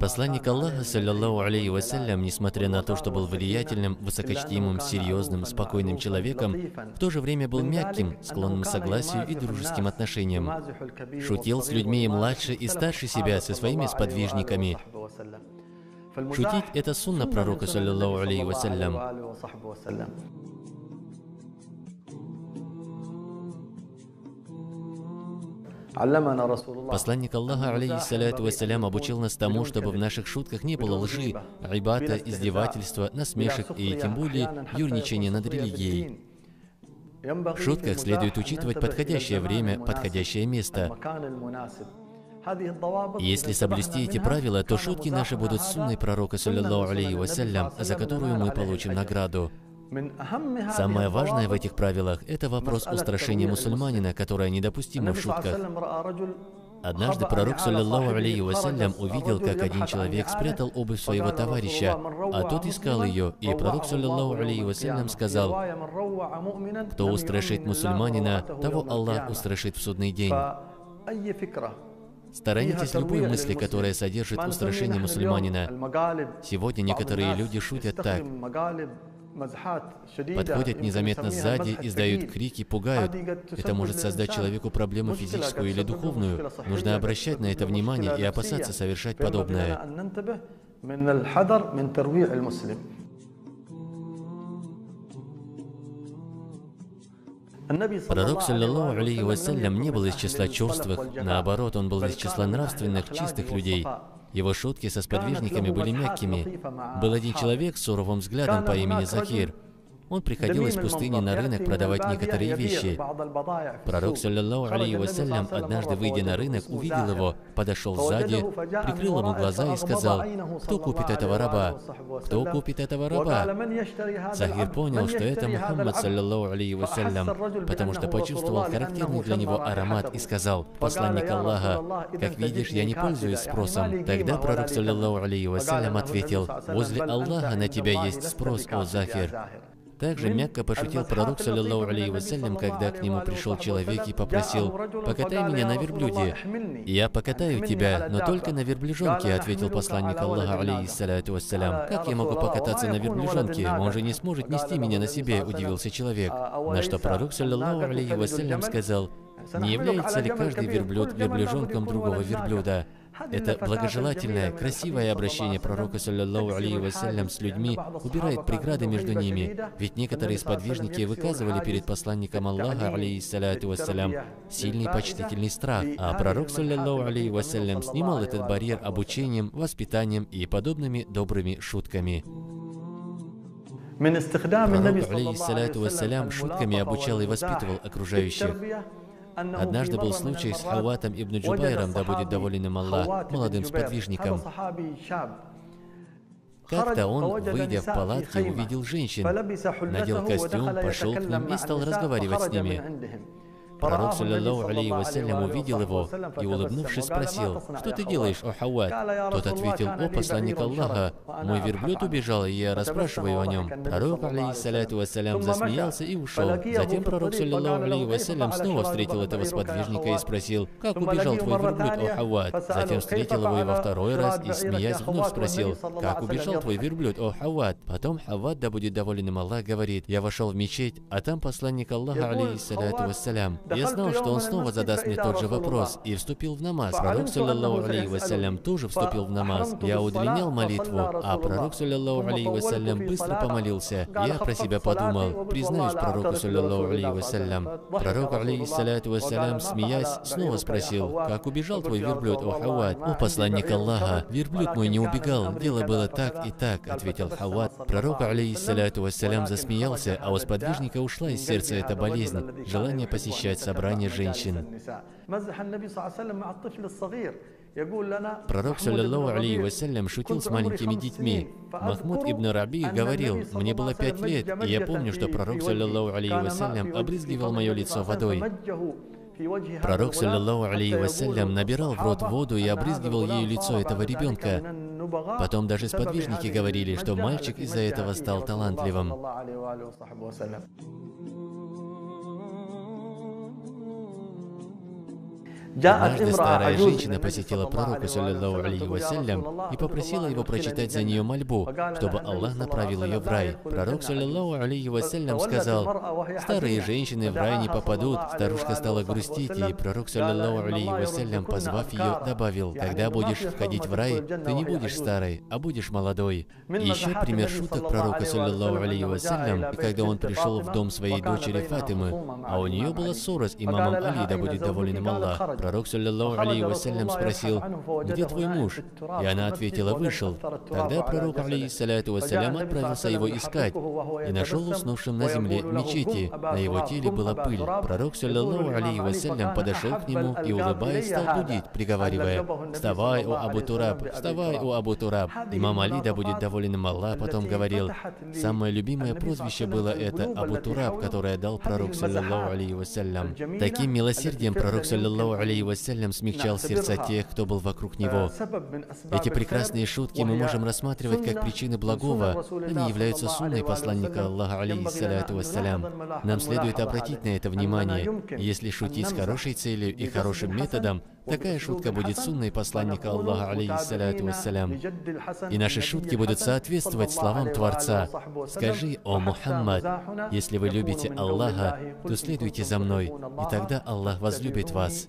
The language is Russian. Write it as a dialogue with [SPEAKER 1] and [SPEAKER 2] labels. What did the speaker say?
[SPEAKER 1] Посланник Аллаха, саллаллаху алейхи вассалям, несмотря на то, что был влиятельным, высокочтимым, серьезным, спокойным человеком, в то же время был мягким, склонным к согласию и дружеским отношениям. Шутил с людьми и младше, и старше себя, со своими сподвижниками. Шутить – это сунна пророка, саллаллаху алейхи вассалям. Посланник Аллаха, алейхиссаляту вассалям, обучил нас тому, чтобы в наших шутках не было лжи, айбата, издевательства, насмешек и тем более юрничания над религией. В шутках следует учитывать подходящее время, подходящее место. Если соблюсти эти правила, то шутки наши будут сунной пророка, саллаллаху алейхи вассалям, за которую мы получим награду. Самое важное в этих правилах – это вопрос устрашения мусульманина, которое недопустимо в шутках. Однажды пророк, саллаллаху алейхи вассалям, увидел, как один человек спрятал обувь своего товарища, а тот искал ее, и пророк, саллаллаху алейхи вассалям, сказал: «Кто устрашит мусульманина, того Аллах устрашит в судный день». Сторонитесь любой мысли, которая содержит устрашение мусульманина. Сегодня некоторые люди шутят так. Подходят незаметно сзади, издают крики, пугают. Это может создать человеку проблему физическую или духовную. Нужно обращать на это внимание и опасаться совершать подобное. Пророк, саллаллаху алейхи вассалям, не был из числа черствых, наоборот, он был из числа нравственных, чистых людей. Его шутки со сподвижниками были мягкими. Был один человек с суровым взглядом по имени Захир. Он приходил из пустыни на рынок продавать некоторые вещи. Пророк, саллаллаху алейхи вассалям, однажды, выйдя на рынок, увидел его, подошел сзади, прикрыл ему глаза и сказал: «Кто купит этого раба? Кто купит этого раба?» Захир понял, что это Мухаммад, саллаллаху алейхи вассалям, потому что почувствовал характерный для него аромат и сказал: «Посланник Аллаха, как видишь, я не пользуюсь спросом». Тогда пророк, саллаллаху алейхи вассалям, ответил: «Возле Аллаха на тебя есть спрос, о Захир». Также мягко пошутил пророк, саллаллаху алейхи вассалям, когда к нему пришел человек и попросил: «Покатай меня на верблюде». «Я покатаю тебя, но только на верблюжонке», — ответил посланник Аллаха, алейхиссаляту вассалям. «Как я могу покататься на верблюжонке? Он же не сможет нести меня на себе», — удивился человек. На что пророк, саллаллаху алейхи вассалям, сказал: «Не является ли каждый верблюд верблюжонком другого верблюда?» Это благожелательное, красивое обращение пророка, саллаллаху алейхи вассалям, с людьми убирает преграды между ними. Ведь некоторые сподвижники выказывали перед посланником Аллаха, алейхиссаляту вассалям, сильный почтительный страх, а пророк, саллаллаху алейхи вассалям, снимал этот барьер обучением, воспитанием и подобными добрыми шутками. Пророк, алейхиссаляту вассалям, шутками обучал и воспитывал окружающих. Однажды был случай с Хавватом ибн Джубайром, да будет доволен им Аллах, молодым сподвижником. Как-то он, выйдя в палатке, увидел женщин, надел костюм, пошел к ним и стал разговаривать с ними. Пророк, саллаллаху алейхи вассалям, увидел его и, улыбнувшись, спросил: «Что ты делаешь, о Хавват?» Тот ответил: «О посланник Аллаха, мой верблюд убежал, и я расспрашиваю о нем». Пророк, алейхиссаляту вассалям, засмеялся и ушел. Затем пророк, саллаллаху алейхи вассалям, снова встретил этого сподвижника и спросил: «Как убежал твой верблюд, о Хавват?» Затем встретил его и во второй раз, и, смеясь, вновь спросил: «Как убежал твой верблюд, о Хавват?» Потом Хавват, да будет доволен им Аллах, говорит: «Я вошел в мечеть, а там посланник Аллаха, алейхиссаляту вассалям. Я знал, что он снова задаст мне тот же вопрос, и вступил в намаз. Пророк, саллаллаху алейхи вассалям, тоже вступил в намаз. Я удлинял молитву, а пророк, саллаллаху алейхи вассалям, быстро помолился. Я про себя подумал: признаюсь пророку, саллаллаху алейхи вассалям». Пророк, алейхиссаляту вассалям, смеясь, снова спросил: «Как убежал твой верблюд, о Хавват?» «О посланник Аллаха, верблюд мой не убегал, дело было так и так», — ответил Хавват. Пророк, алейхиссаляту вассалям, засмеялся, а у сподвижника ушла из сердца эта болезнь, желание посещать собрание женщин. Пророк, саллаллаху алейхи вассалям, шутил с маленькими детьми. Махмуд ибн Раби говорил: «Мне было 5 лет, и я помню, что пророк, саллаллаху алейхи вассалям, обрызгивал мое лицо водой». Пророк, саллаллаху алейхи вассалям, набирал в рот воду и обрызгивал ею лицо этого ребенка. Потом даже сподвижники говорили, что мальчик из-за этого стал талантливым. Однажды старая женщина посетила пророка, саллиллаху алейхи вассалям, и попросила его прочитать за нее мольбу, чтобы Аллах направил ее в рай. Пророк, саллиллаху алейхи вассалям, сказал: «Старые женщины в рай не попадут». Старушка стала грустить, и пророк, саллиллаху алейхи вассалям, позвав ее, добавил: «Когда будешь входить в рай, ты не будешь старой, а будешь молодой». И еще пример шуток пророка, саллиллаху алейхи вассалям, и когда он пришел в дом своей дочери Фатимы, а у нее была ссора с имамом Али, да будет доволен им Аллах. Пророк, саллиллаху алейхи вассалям, спросил: «Где твой муж?» И она ответила: «Вышел». Тогда пророк, алейхиссаляту вассалям, отправился его искать и нашел уснувшим на земле в мечети. На его теле была пыль. Пророк, саллиллаху алейхи вассалям, подошел к нему и, улыбаясь, стал будить, приговаривая: «Вставай, о Абу Тураб! Вставай, о Абу Тураб!» Имам Али, да будет доволен им Аллах, потом говорил: «Самое любимое прозвище было это Абу Тураб, которое дал пророк, саллиллаху алейхи вассалям». Таким милосердием пророк, саллиллаху алейхи вассалям, смягчал сердца тех, кто был вокруг него. Эти прекрасные шутки мы можем рассматривать как причины благого. Они являются сунной посланника Аллаха, алейхиссаляту вассалям. Нам следует обратить на это внимание. Если шутить с хорошей целью и хорошим методом, такая шутка будет сунной посланника Аллаха, алейхиссаляту вассалям. И наши шутки будут соответствовать словам Творца. «Скажи, о Мухаммад, если вы любите Аллаха, то следуйте за мной, и тогда Аллах возлюбит вас».